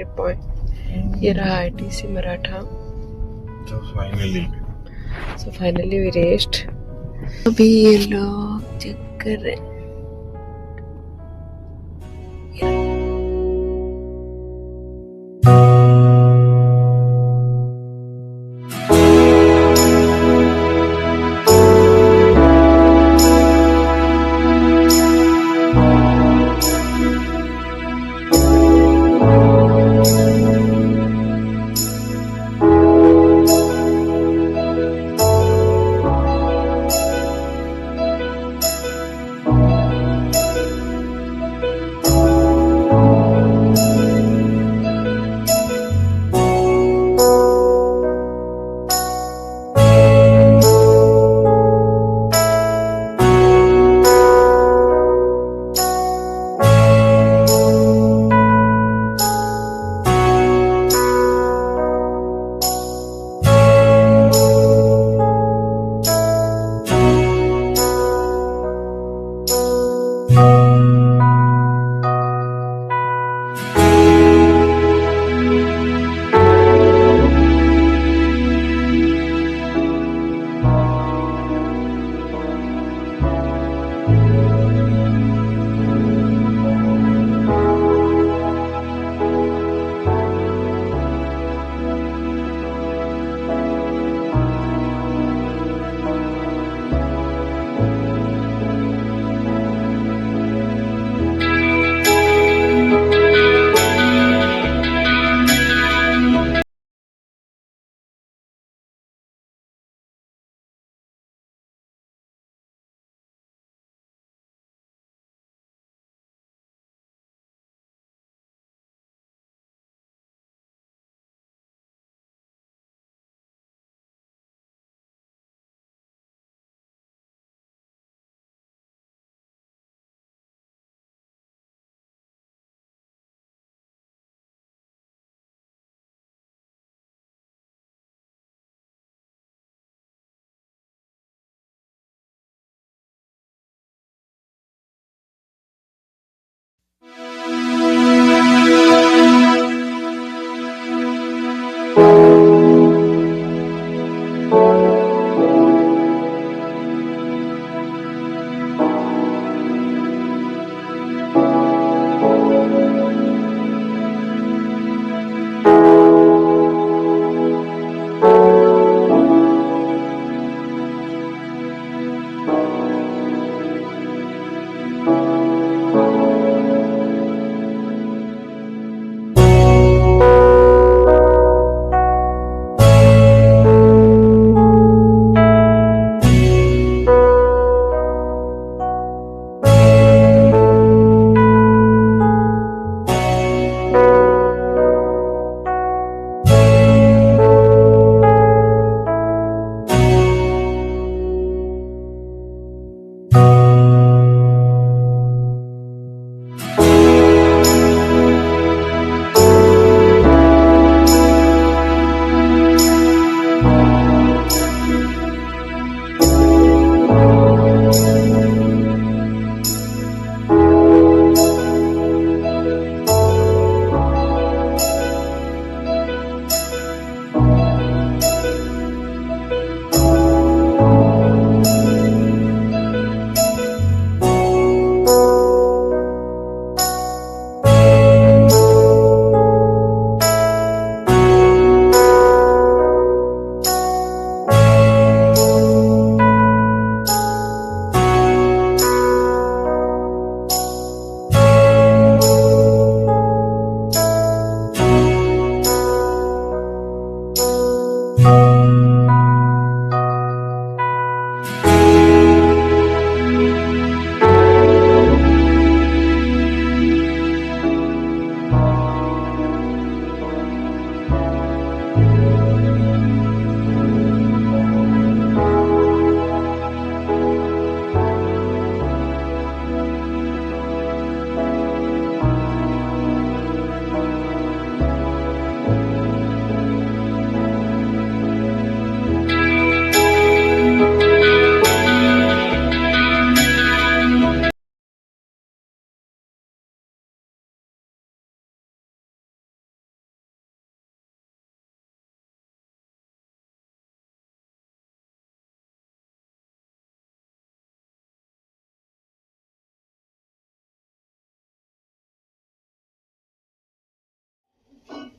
Entry point. ये रहा ITC Maratha. So finally we reached। अभी ये लोग चेक कर रहे हैं।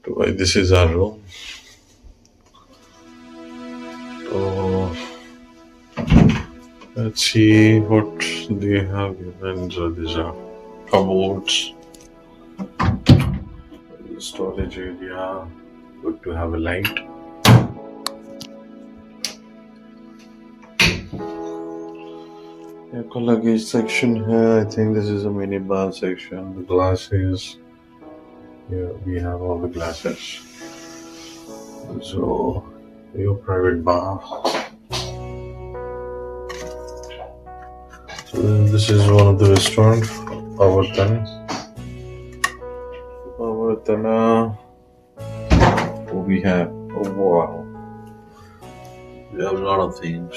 This is our room. So let's see what they have given. So these are cupboards, storage area. Good to have a light. Eco luggage section here. I think this is a mini bar section. The glasses. Here we have all the glasses. So your private bar. So this is one of the restaurants. Pavatana. What we have? Oh wow. We have a lot of things.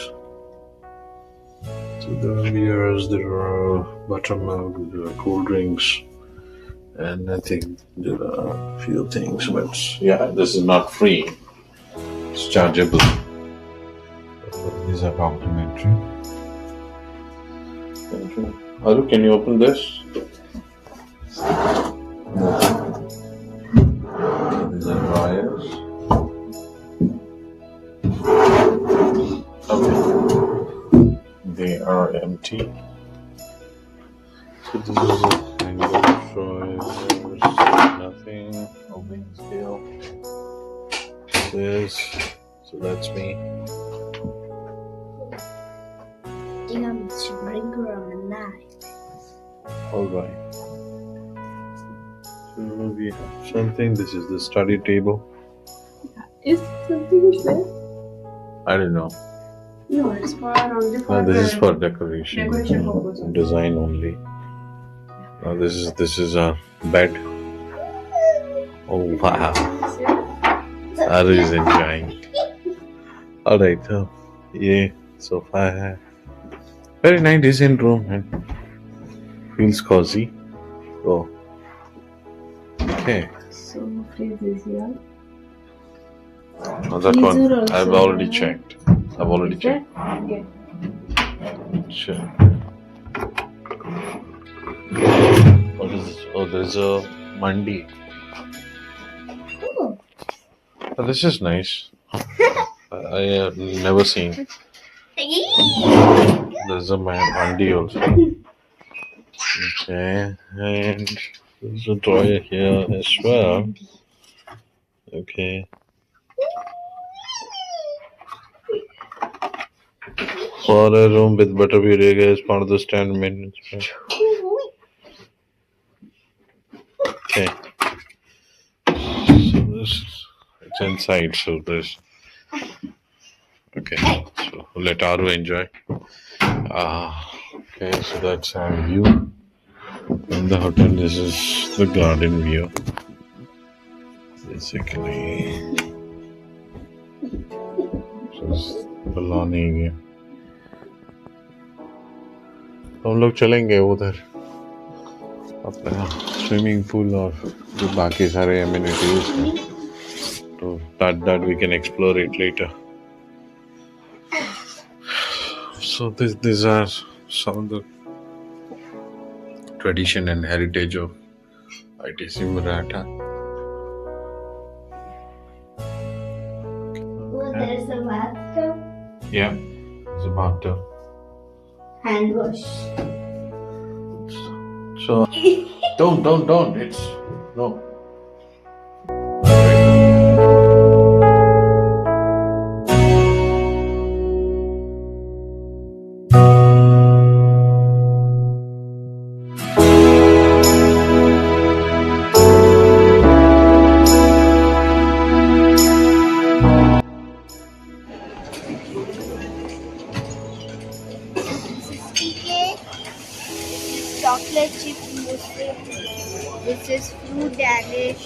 So there are beers, there are buttermilk, there are cool drinks, and I think there are a few things, but yeah, this is not free. It's chargeable. These are complimentary. Haru, can you open this? These are dryers. Okay. They are empty. So this is a hanger drawers. Nothing. No wing scale. This. So that's me. Alright. So we have something. This is the study table. Is something is there? I don't know. No, it's for around This is for decoration. Decoration purpose. Design only. Now this is a bed. Oh wow. Aru is enjoying. Alright, so yeah, sofa hai. Very nice, decent room and feels cozy. Oh. Okay. So fridge is here. Now that one I've already checked. Okay. Sure. What is this? Oh, there's a mandi. Oh. Oh, this is nice. I have never seen. There's a mandi also. Okay, and there's a drawer here as well. Okay. For a room with butterbeer area is part of the stand maintenance plan. Okay. So this it's inside, so this. Okay. So let Aru enjoy. Okay, so that's our view. In the hotel, this is the garden view. Basically. Just the lawn area. हम लोग चलेंगे उधर अपना swimming pool और जो बाकी सारे amenities हैं तो that we can explore it later. So these are some of the tradition and heritage of ITC Maratha. Oh, there's a bathtub. Yeah, there's a bathtub. Hand wash. So don't. It's no. Chocolate chip mousse. This is fruit danish.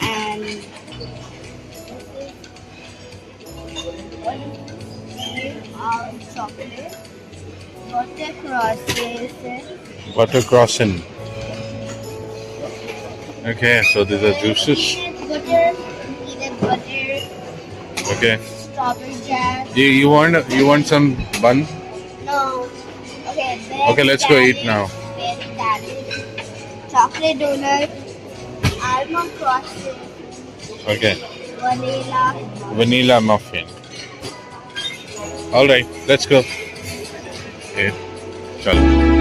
And this is chocolate. Butter crosses. Butter croissant. Okay, so these are juices. Peanut butter. Okay. Strawberry jam. You want some bun? No. Okay. Okay, let's go eat now. Chocolate donut. Almond crosses. Okay. vanilla. Vanilla muffin. All right, let's go. Okay. Chalo.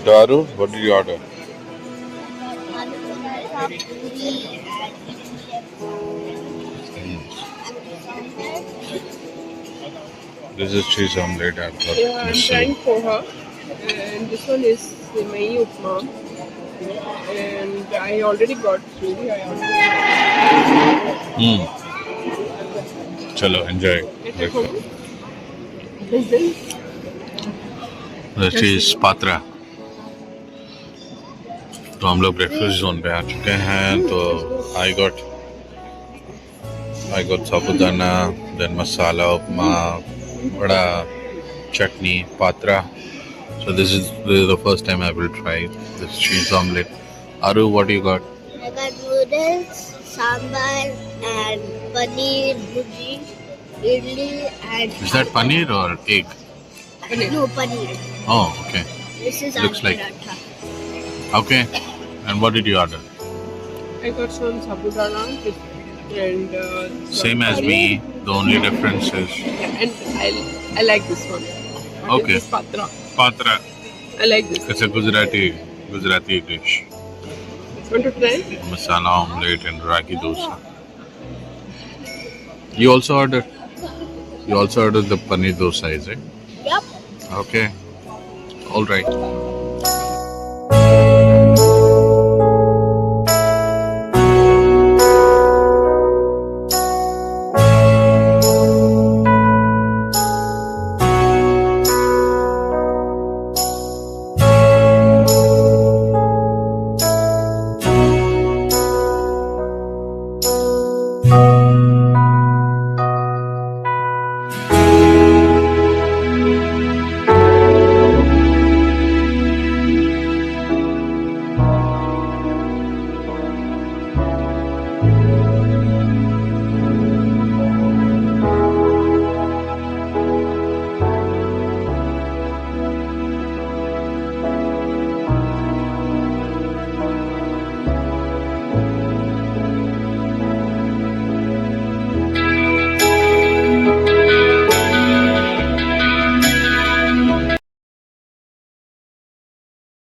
Daru, what did you order? Aloo paratha, puri, and idli and This is cheese omelette. I've got Yeah, I'm missing. trying poha, and this one is Mai upma, and I already got chili. I already Chalo, enjoy. at home. Is this? The cheese patra. तो हम लोग breakfast zone पे आ चुके हैं तो I got sabudana then मसाला उपमा बड़ा चटनी Patra so this is the first time I will try this cheese omelette. Aru, what you got? I got noodles, sambar, and paneer bhuji, idli, and Is that paneer or egg? no paneer. Oh, okay. This is Looks aloo like- paratha. Okay. And what did you order? I got some sabudana and Same as me. The only difference is and I like this one. Okay. This patra. patra. I like this. It's a Gujarati dish. Want to try? Masala omelette and ragi dosa. You also ordered the paneer dosa, is it? Yep. Okay. All right.